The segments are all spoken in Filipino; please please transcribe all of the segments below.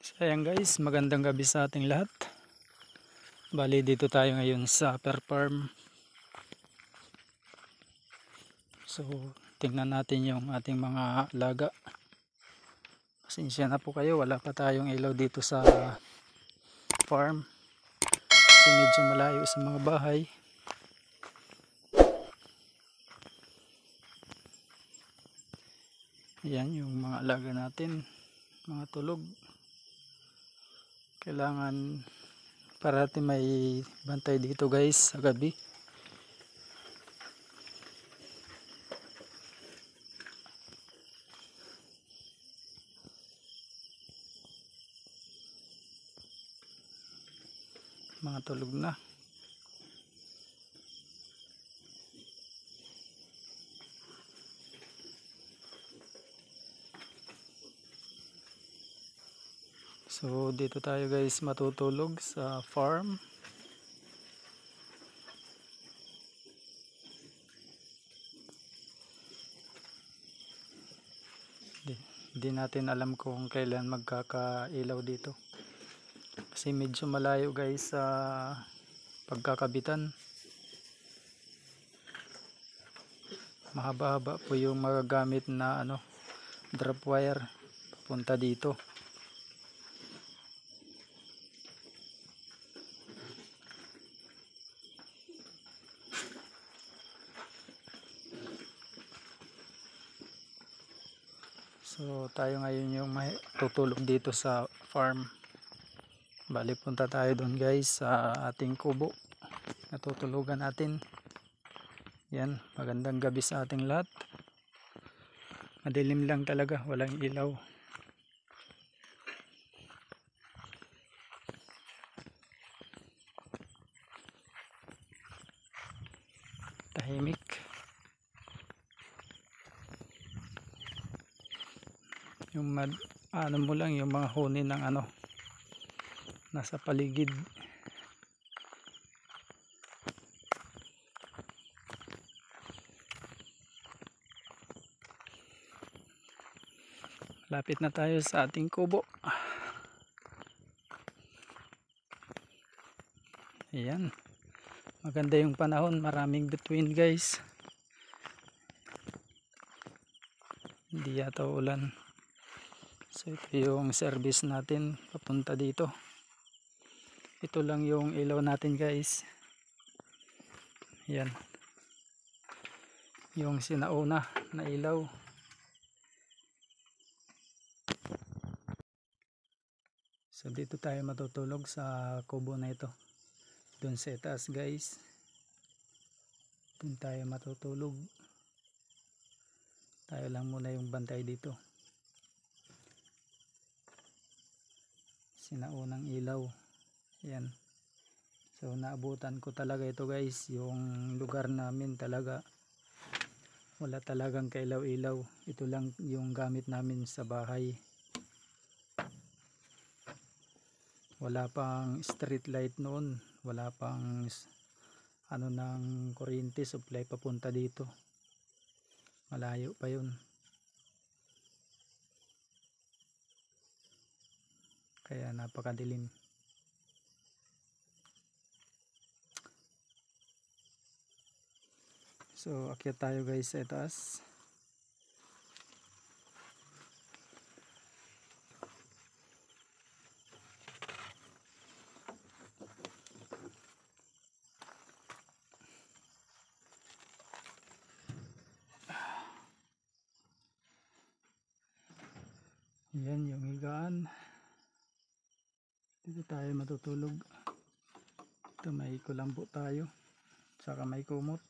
So ayan guys, magandang gabi sa ating lahat. Bali dito tayo ngayon sa Upper Farm. So tingnan natin yung ating mga alaga. Pasensya na po kayo, wala pa tayong ilaw dito sa farm. Kasi medyo malayo sa mga bahay. Ayan yung mga alaga natin, mga tulog. Kailangan parati may bantay dito guys sa gabi. Mga tulog na. So dito tayo guys matutulog sa farm. Hindi natin alam kung kailan magkakailaw dito. Kasi medyo malayo guys sa pagkakabitan. Mahaba-haba po yung magagamit na drop wire papunta dito. So tayo ngayon yung tutulog dito sa farm. Bali punta tayo doon guys sa ating kubo. Natutulugan natin. Yan, magandang gabi sa ating lahat. Madilim lang talaga, walang ilaw. Tahimik. Yung mo lang yung mga huni ng nasa paligid. Lapit na tayo sa ating kubo. Ayan. Maganda yung panahon, maraming bituin guys. Hindi yata ulan. So ito yung service natin papunta dito. Ito lang yung ilaw natin guys. Yan. Yung sinauna na ilaw. So dito tayo matutulog sa kubo na ito. Doon sa itaas guys. Doon tayo matutulog. Tayo lang muna yung bantay dito. Sinaunang ilaw. Yan. So naabutan ko talaga ito guys. Yung lugar namin talaga wala talagang kailaw-ilaw. Ito lang yung gamit namin sa bahay. Wala pang street light noon. Wala pang ng kuryente supply papunta dito. Malayo pa yun. Kaya napakadilim. So akyat tayo guys sa itaas. Yan yung higaan. Dito tayo matutulog. Ito may kulambo tayo. Saka may kumot.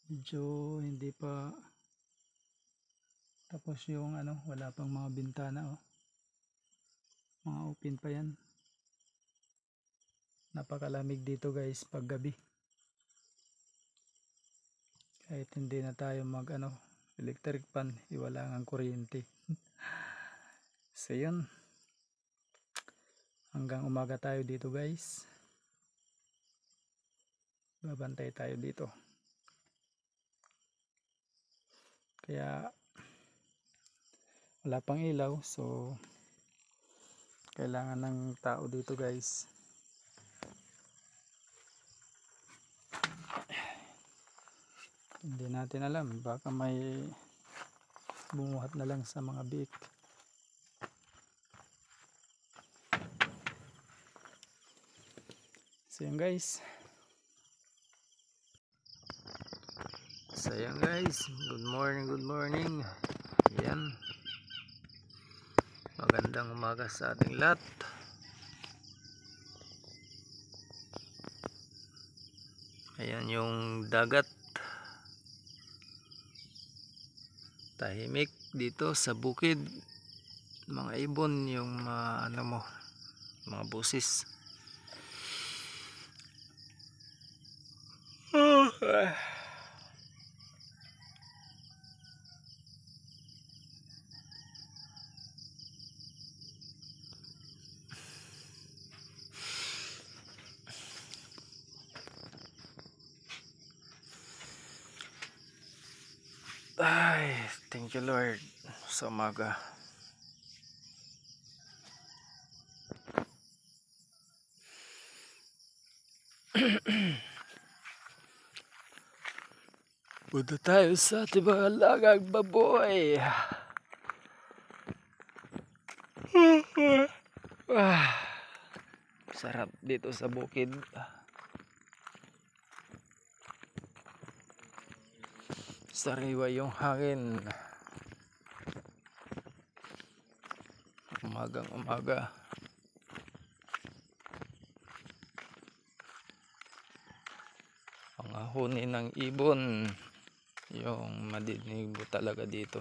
Medyo hindi pa tapos yung wala pang mga bintana Mga open pa yan. Napakalamig dito guys pag gabi. Kahit hindi na tayo mag electric pan, iwala ang kuryente. So yun. Hanggang umaga tayo dito guys. Babantay tayo dito. Kaya wala pang ilaw, so kailangan ng tao dito guys. Hindi natin alam, baka may bumuhat na lang sa mga biik. So yun guys. So yun guys, good morning, good morning. Yan, magandang umaga sa ating lahat. Ayan yung dagat, tahimik dito sa bukid, mga ibon, yung ano mo, mga busis. Ay, thank you Lord sa umaga. Punta tayo sa ating mga alagang baboy. Sarap dito sa bukid. Sariwa yung hangin. Umagang umaga. Ang huni ng ibon, yung madidinig mo talaga dito.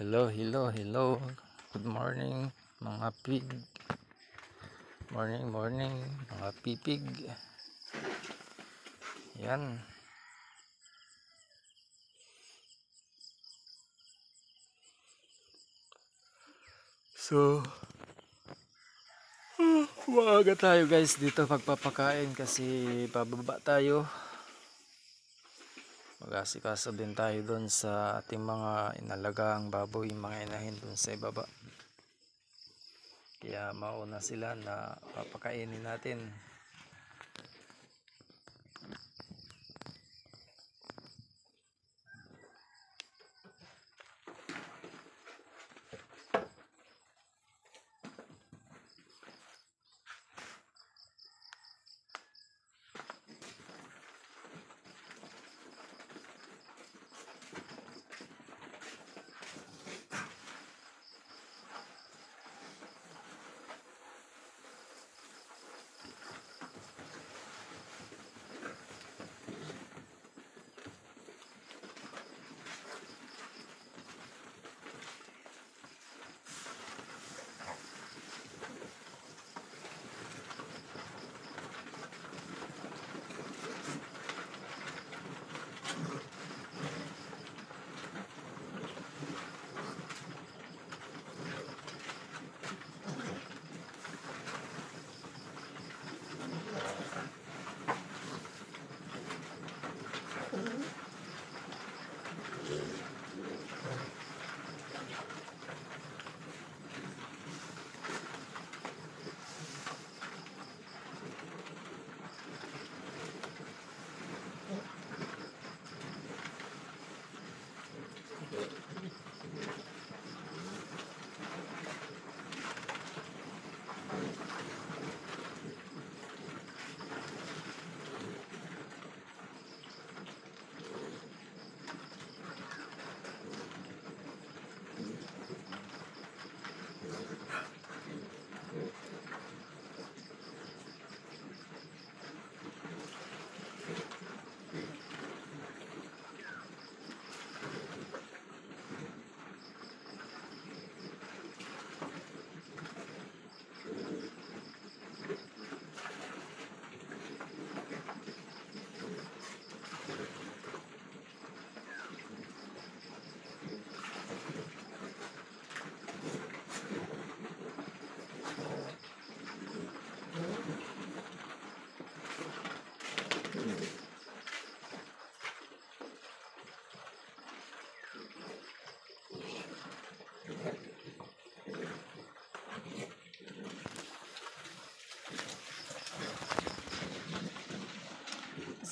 Hello, hello, hello. Good morning mga pig. Morning, morning mga pipig. Yan. So, umaga tayo guys dito magpapakain kasi bababa tayo. Mag-asikaso din tayo doon sa ating mga inalagaang baboy, mga inahin doon sa ibaba. Kaya mauna sila na papakainin natin.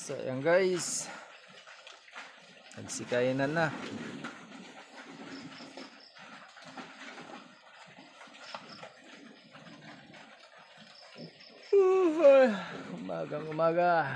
So ayan guys, nagsikayan na. Umagang umaga.